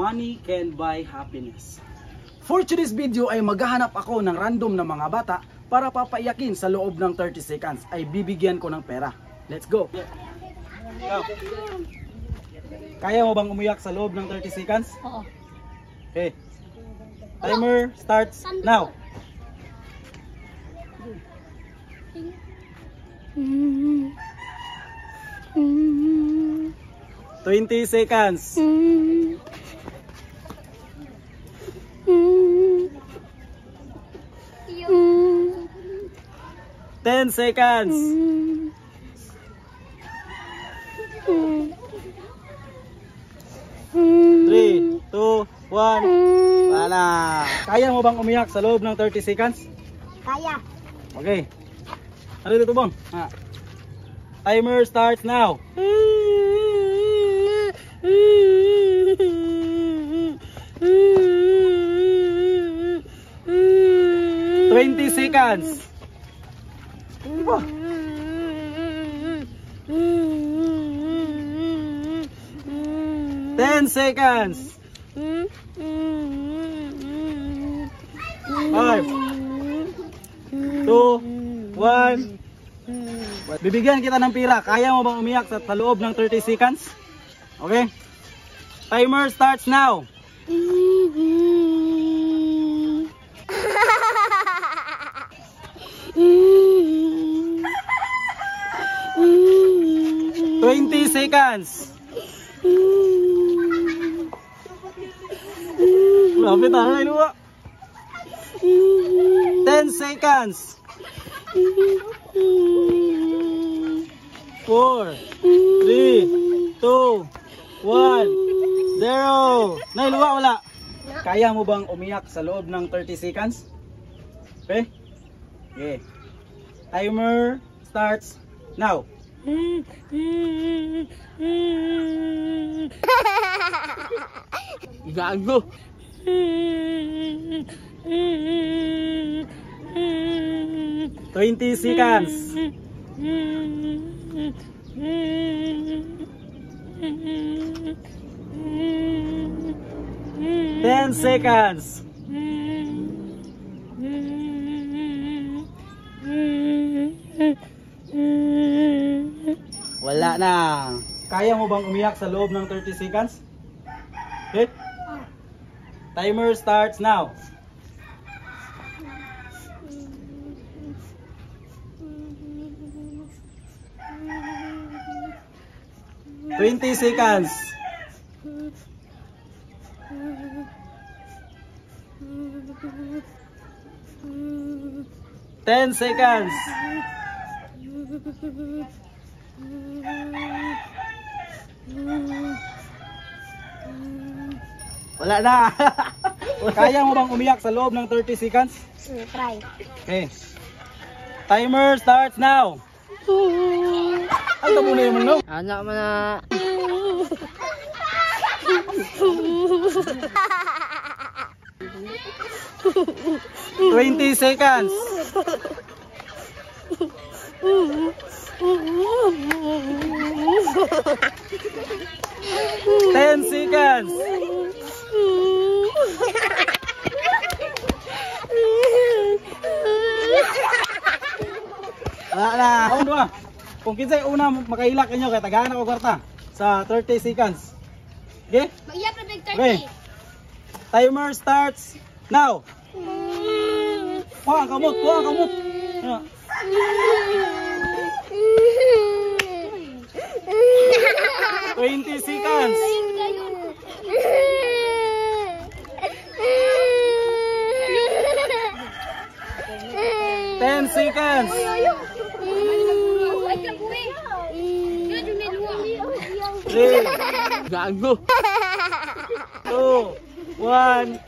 money can buy happiness. For today's video ay maghahanap ako ng random na mga bata para papaiyakin sa loob ng 30 seconds ay bibigyan ko ng pera. Let's go! Go. Kaya mo bang umiyak sa loob ng 30 seconds? Oo. Okay. Timer starts now. 20 seconds. 10 seconds. 3, 2, 1. Wala. Kaya mo bang umiyak sa loob ng 30 seconds? Kaya. Okay. Ano dito bang? Timer starts now. 20 seconds. 10 seconds. 5, 2, 1. Bibigyan kita ng pira. Kaya mo bang umiyak sa loob ng 30 seconds? Okay? Timer starts now. 20 seconds. Lapit na rin luwa. 10 seconds. 4, 3, 2, 1, 0. Nay, luwa, wala. Kaya mo bang umiyak sa loob ng 30 seconds? Okay? Okay. Timer starts now. Gago. 20 seconds. 10 seconds. Wala na. Kaya mo bang umiyak sa loob ng 30 seconds? Okay? Timer starts now. 20 seconds. 10 seconds. Wala na. Kaya mo bang umiyak sa loob ng 30 seconds? Try. Okay. Timer starts now. Ang tabo na yung no? Anak mo na. $20 seconds. 10 seconds. Wala na. Kung kinsay una makailak inyo kay tagahan ako kwarta sa 30 seconds. Okay? Okay. Timer starts now. Kuha kamot. 20 seconds. 10 seconds. Gago. 2, 1.